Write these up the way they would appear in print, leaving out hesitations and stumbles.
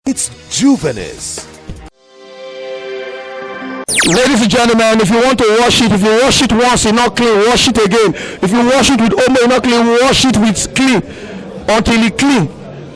It's Juvenis. Ladies and gentlemen, if you want to wash it, if you wash it once, it's not clean, wash it again. If you wash it with Omo, it's not clean, wash it with clean until it's clean.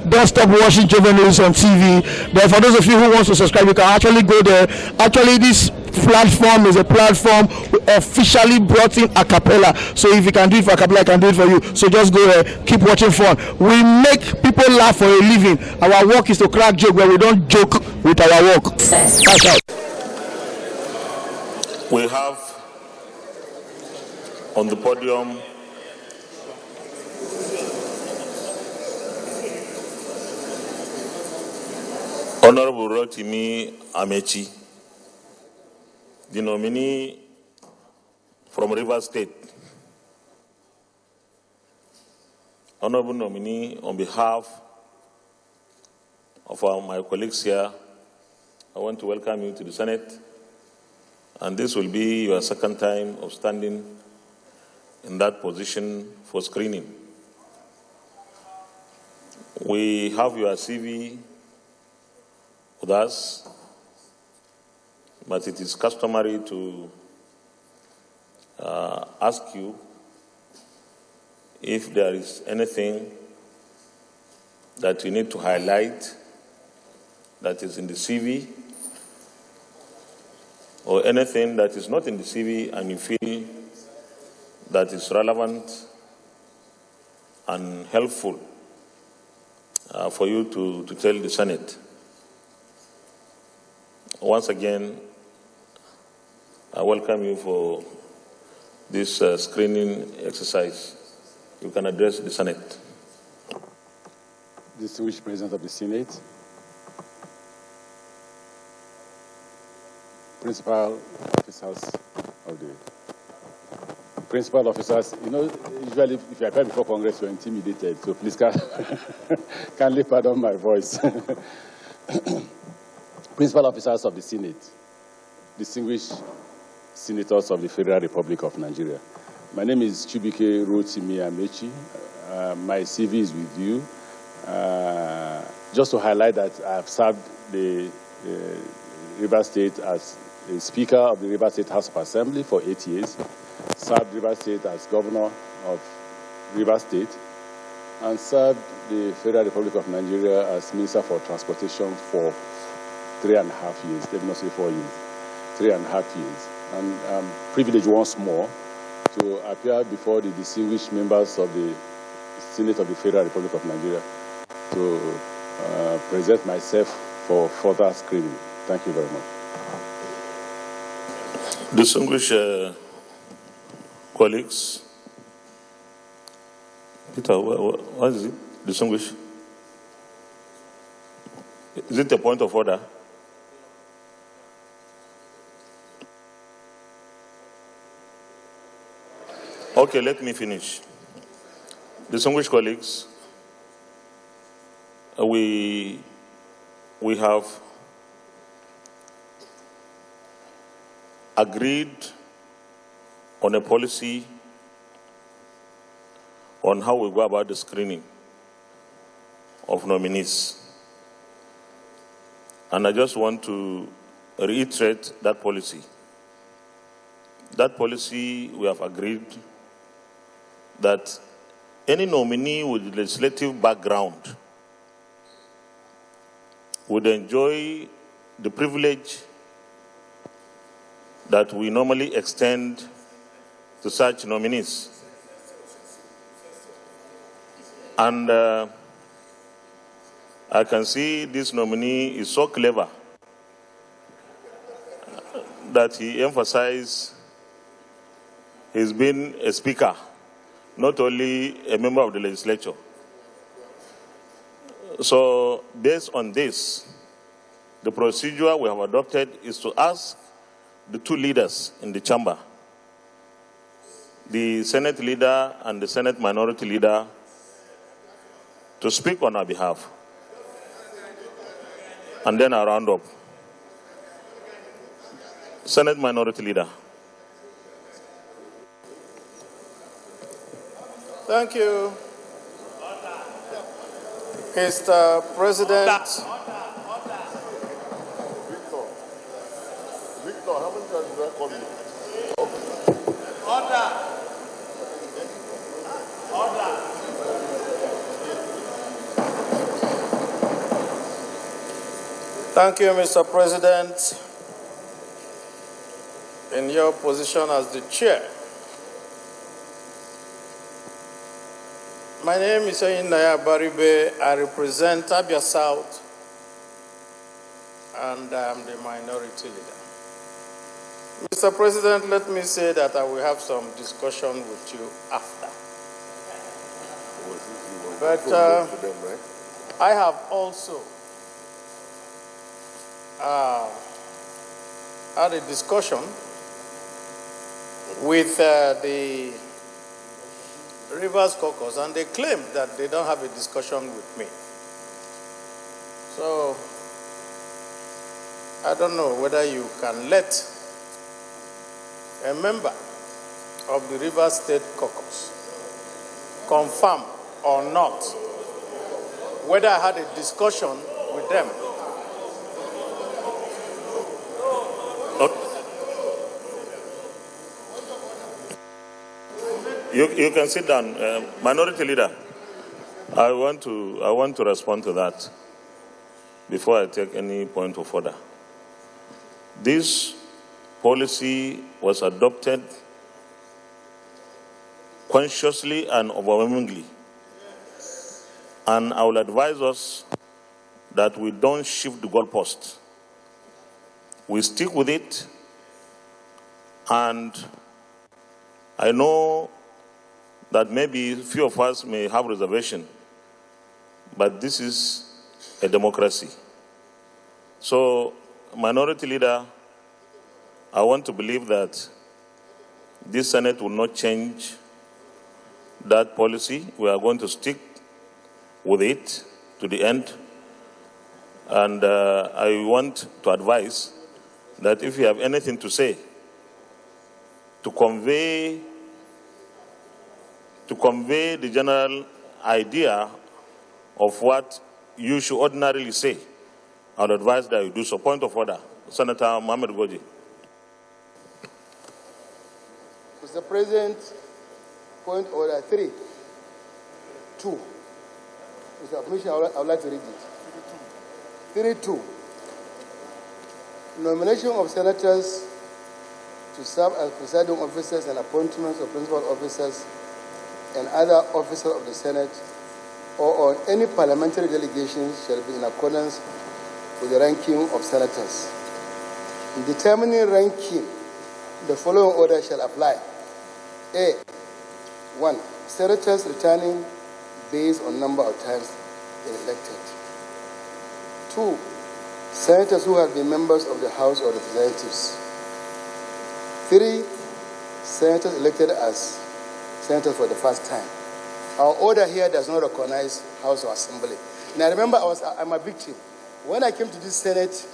Don't stop watching Juvenis on TV. But for those of you who want to subscribe, you can actually go there. Actually, this platform is a platform we officially brought in Akpororo. So if you can do it for Akpororo, I can do it for you. So just go there, keep watching fun. We make people laugh for a living. Our work is to crack joke, but we don't joke with our work. That's out. We have on the podium Honorable Rotimi Amaechi, the nominee from Rivers State. Honorable nominee, on behalf of my colleagues here, I want to welcome you to the Senate. And this will be your second time of standing in that position for screening. We have your CV with us, but it is customary to ask you if there is anything that you need to highlight that is in the CV, or anything that is not in the CV and you feel that is relevant and helpful for you to tell the Senate. Once again, I welcome you for this screening exercise. You can address the Senate. Distinguished President of the Senate, Principal officers, you know, usually if you appear before Congress, you're intimidated, so please kindly pardon my voice. Principal officers of the Senate, distinguished senators of the Federal Republic of Nigeria. My name is Rotimi Amaechi. My CV is with you. Just to highlight that I have served the Rivers State as a Speaker of the Rivers State House of Assembly for 8 years, served Rivers State as Governor of Rivers State, and served the Federal Republic of Nigeria as Minister for Transportation for 3.5 years, let me not say 4 years, 3.5 years. And I'm privileged once more to appear before the distinguished members of the Senate of the Federal Republic of Nigeria to present myself for further screening. Thank you very much. Distinguished colleagues, Peter, what is it? Distinguished? Is it a point of order? Okay, let me finish. Distinguished colleagues, we have agreed on a policy on how we go about the screening of nominees. And I just want to reiterate that policy. That policy, we have agreed that any nominee with legislative background would enjoy the privilege that we normally extend to such nominees. And I can see this nominee is so clever that he emphasized he's been a speaker, not only a member of the legislature. So based on this, the procedure we have adopted is to ask the two leaders in the chamber, the Senate leader and the Senate minority leader, to speak on our behalf. And then I'll round up. Senate minority leader. Thank you, Mr. President. Thank you, Mr. President. In your position as the chair, my name is Naya Baribe. I represent Abia South, and I am the minority leader. Mr. President, let me say that I will have some discussion with you after. But I have also had a discussion with the Rivers Caucus, and they claim that they don't have a discussion with me. So I don't know whether you can let a member of the Rivers State Caucus confirm or not whether I had a discussion with them. You can sit down, Minority Leader. I want to respond to that before I take any point of order. This policy was adopted consciously and overwhelmingly, and I will advise us that we don't shift the goalpost. We stick with it, and I know that maybe few of us may have reservation, but this is a democracy. So, Minority Leader, I want to believe that this Senate will not change that policy. We are going to stick with it to the end. And I want to advise that if you have anything to say, to convey the general idea of what you should ordinarily say, I would advise that you do so. Point of order. Senator Mohammed Goji. Mr. President, point order 3. 2. Mr. Commissioner, I would like to read it. 3.2. Nomination of senators to serve as presiding officers and appointments of principal officers and other officers of the Senate or on any parliamentary delegations shall be in accordance with the ranking of senators. In determining ranking, the following order shall apply. A. 1. Senators returning based on number of times elected. 2. Senators who have been members of the House of Representatives. 3. Senators elected as senators for the first time. Our order here does not recognize House of Assembly. And I remember I'm a victim. When I came to this Senate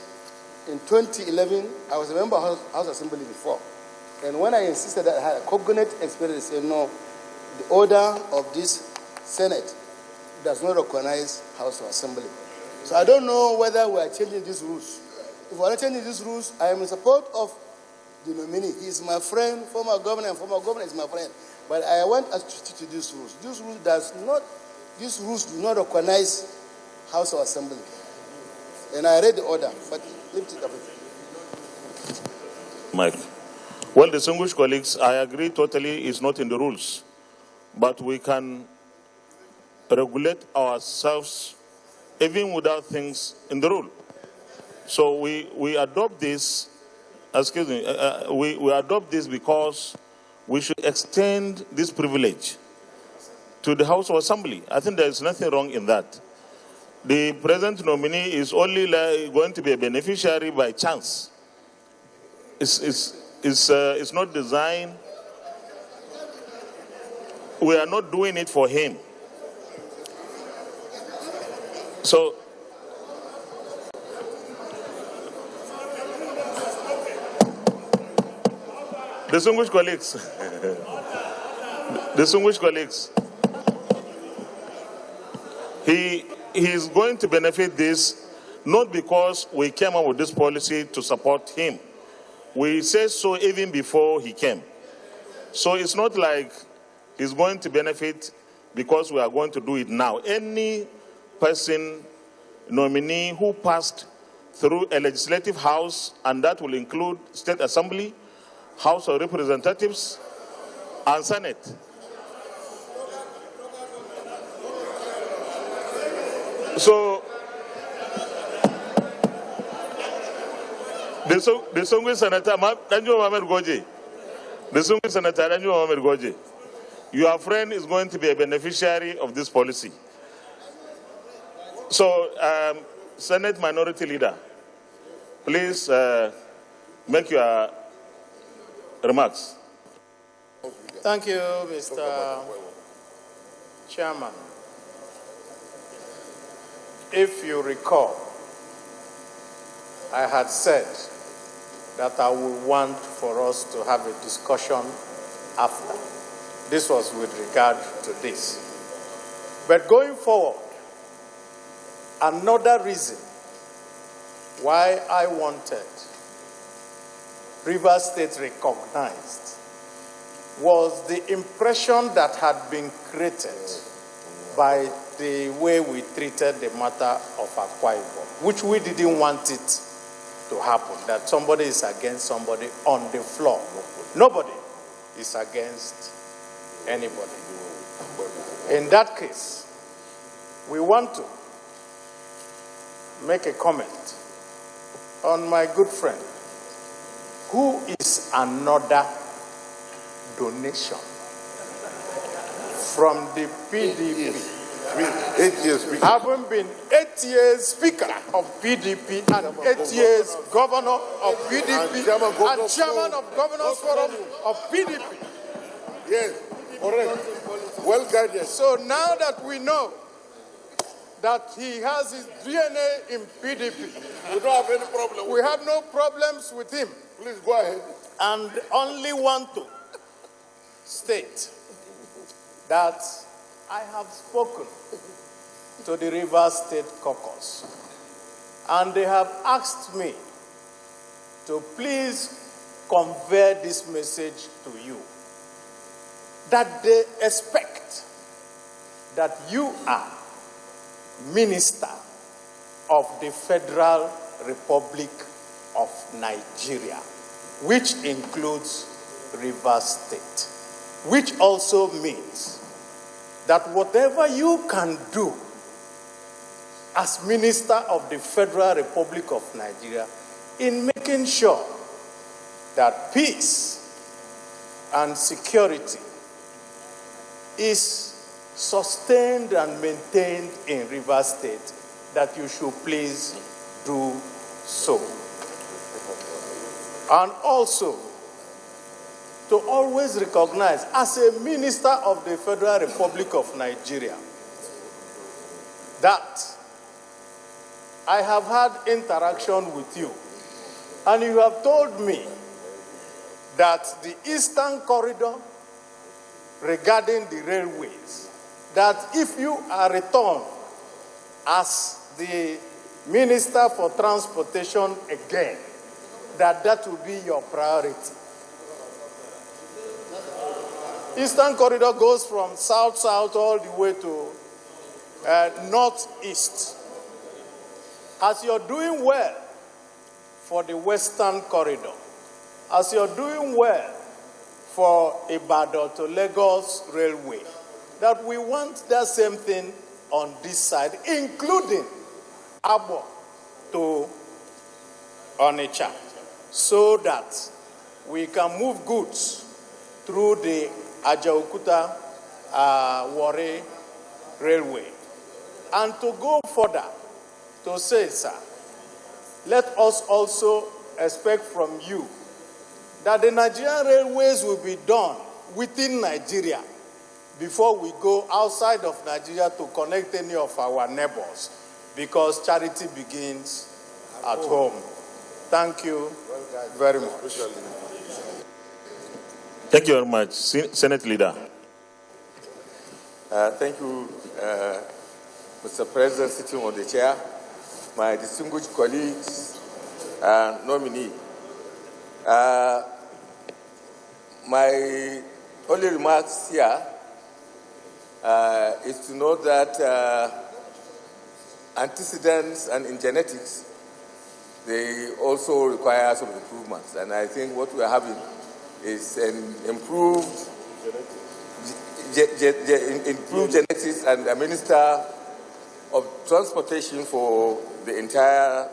in 2011, I was a member of House Assembly before. And when I insisted that I had a cognate experience, they said, no, the order of this Senate does not recognize House of Assembly. So I don't know whether we are changing these rules. If we are not changing these rules, I am in support of the nominee. He is my friend, former governor, and former governor is my friend. But I want us to stick to these rules. These rules do not recognize House of Assembly. And I read the order, but lift it up. Mike. Well, distinguished colleagues, I agree totally it's not in the rules. But we can regulate ourselves even without things in the rule. So we adopt this, we adopt this because we should extend this privilege to the House of Assembly. I think there is nothing wrong in that. The present nominee is only going to be a beneficiary by chance. It's not designed. We are not doing it for him. So, distinguished colleagues, he is going to benefit this not because we came up with this policy to support him. We said so even before he came. So it's not like he's going to benefit because we are going to do it now. Any person, nominee who passed through a legislative house, and that will include State Assembly, House of Representatives, and Senate. So, the Songwe Senator, your friend is going to be a beneficiary of this policy. So, Senate Minority Leader, please make your remarks. Thank you, Mr. Chairman. If you recall, I had said that I would want for us to have a discussion after. This was with regard to this. But going forward, another reason why I wanted Rivers State recognized was the impression that had been created by the way we treated the matter of Akwa Ibom, which we didn't want it to happen, that somebody is against somebody on the floor. Nobody is against anybody. In that case, we want to make a comment on my good friend, who is another donation from the PDP. 8 years speaker. Having been 8 years speaker of PDP and 8 years governor of PDP and chairman of Governors Forum of PDP. Yes, correct. Well guided. So now that we know that he has his DNA in PDP, We don't have any problem. we have no problems with him. Please go ahead. And only want to state that I have spoken to the Rivers State Caucus, and they have asked me to please convey this message to you, that they expect that you are Minister of the Federal Republic of Nigeria, which includes Rivers State, which also means that whatever you can do as Minister of the Federal Republic of Nigeria in making sure that peace and security is sustained and maintained in Rivers State, that you should please do so. And also, to always recognize, as a Minister of the Federal Republic of Nigeria, that I have had interaction with you, and you have told me that the Eastern Corridor, regarding the railways, that if you are returned as the Minister for Transportation again, that will be your priority. Eastern Corridor goes from south-south all the way to northeast. As you're doing well for the Western Corridor, as you're doing well for Ibadan to Lagos Railway, that we want that same thing on this side, including Abo to Onitsha, so that we can move goods through the Ajaokuta Warri Railway. And to go further, to say, sir, let us also expect from you that the Nigerian railways will be done within Nigeria before we go outside of Nigeria to connect any of our neighbors, because charity begins at home. Thank you very much. Thank you very much. Senate Leader. Thank you, Mr. President, sitting on the chair, my distinguished colleagues and nominee. My only remarks here is to note that antecedents and in genetics, they also require some improvements. And I think what we are having is an improved genetics and a Minister of Transportation for the entire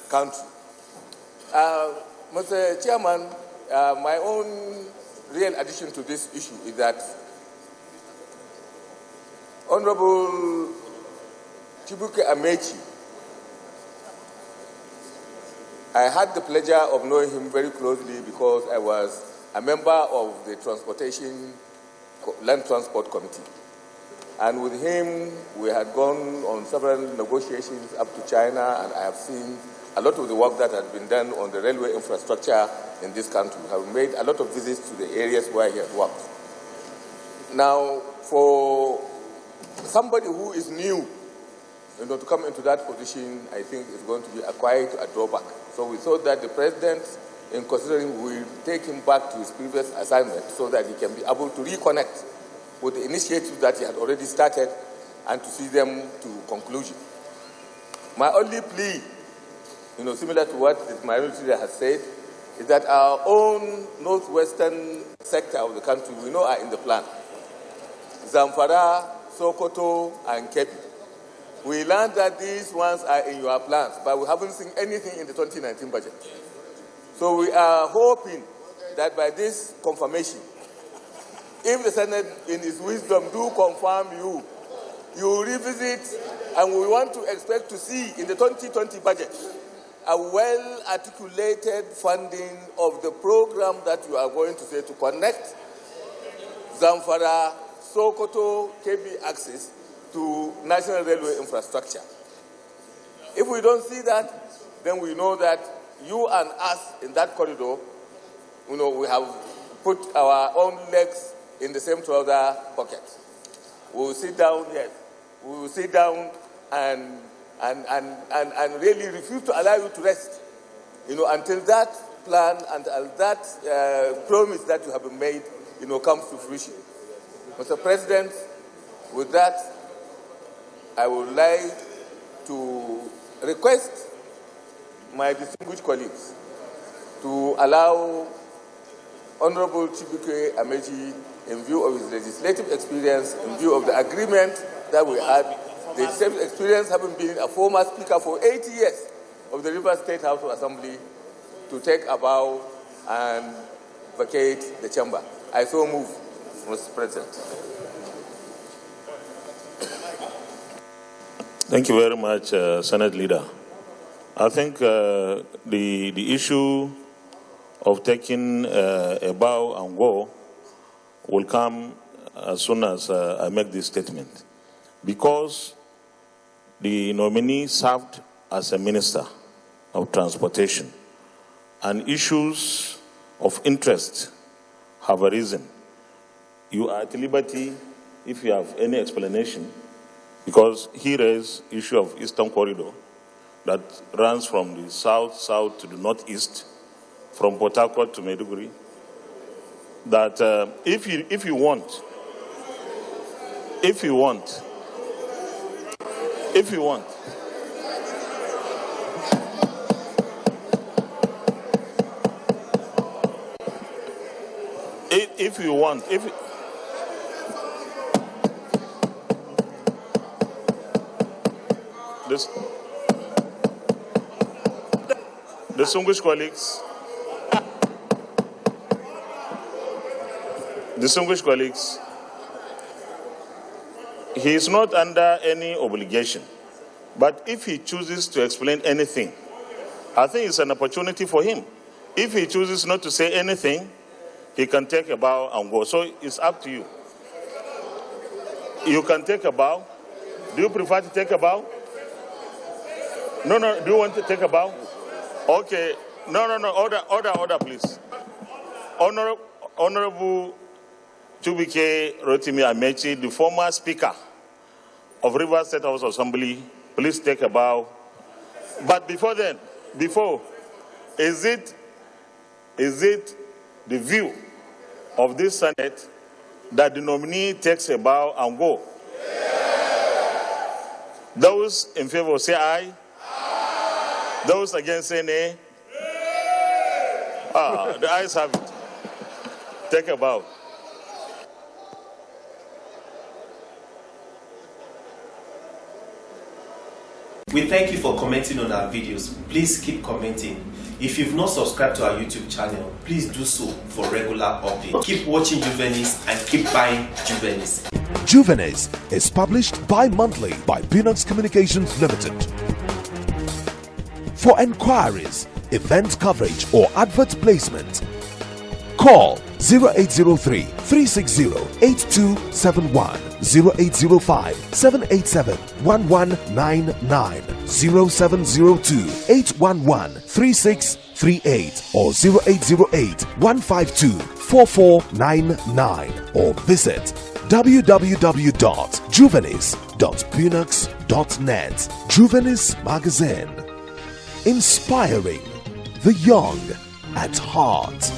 country. Mr. Chairman, my own real addition to this issue is that Honorable Amaechi, I had the pleasure of knowing him very closely because I was a member of the Land Transport Committee. And with him, we had gone on several negotiations up to China, and I have seen a lot of the work that has been done on the railway infrastructure in this country. I have made a lot of visits to the areas where he has worked. Now, for somebody who is new, to come into that position, I think is going to be quite a drawback. So we thought that the president, in considering, will take him back to his previous assignment so that he can be able to reconnect with the initiatives that he had already started and to see them to conclusion. My only plea, similar to what the minority has said, is that our own northwestern sector of the country, we know, are in the plan. Zamfara, Sokoto, and Kebbi. We learned that these ones are in your plans, but we haven't seen anything in the 2019 budget. So we are hoping that by this confirmation, if the Senate, in its wisdom, do confirm you revisit, and we want to expect to see in the 2020 budget a well-articulated funding of the program that you are going to say to connect Zamfara, Sokoto, Kebbi axis to national railway infrastructure. If we don't see that, then we know that you and us in that corridor, we have put our own legs in the same trouser pocket. We will sit down, yes. We will sit down and really refuse to allow you to rest, until that plan and that promise that you have been made, comes to fruition. Mr. President, with that, I would like to request my distinguished colleagues to allow Honorable Amaechi, in view of his legislative experience, in view of the agreement that we had, the legislative experience having been a former speaker for 80 years of the Rivers State House of Assembly, to take a bow and vacate the chamber. I so move, Mr. President. Thank you very much, Senate Leader. I think the issue of taking a bow and go will come as soon as I make this statement. Because the nominee served as a Minister of Transportation and issues of interest have arisen, you are at liberty, if you have any explanation, because here is issue of Eastern Corridor that runs from the south to the northeast, from Port Harcourt to Maiduguri, that if you want, if you want, if distinguished colleagues, he is not under any obligation. But if he chooses to explain anything, I think it's an opportunity for him. If he chooses not to say anything, he can take a bow and go. So it's up to you. You can take a bow. Do you prefer to take a bow? No. Do you want to take a bow? Okay. No. Order, please. Honorable Rotimi Amaechi, the former Speaker of Rivers State House Assembly, please take a bow. But before then, is it is it the view of this Senate that the nominee takes a bow and go? Those in favor say aye. Those against say nay. The ayes have it. Take a bow. We thank you for commenting on our videos. Please keep commenting. If you've not subscribed to our YouTube channel, please do so for regular updates. Keep watching Juvenis and keep buying Juvenis. Juvenis is published bi-monthly by Bunox Communications Limited. For enquiries, event coverage or advert placement, call 0803 360 8271, 0805 787 1199, 0702 811 3638, or 0808 152 4499, or visit www.juvenis.bunox.net. Juvenis Magazine, inspiring the young at heart.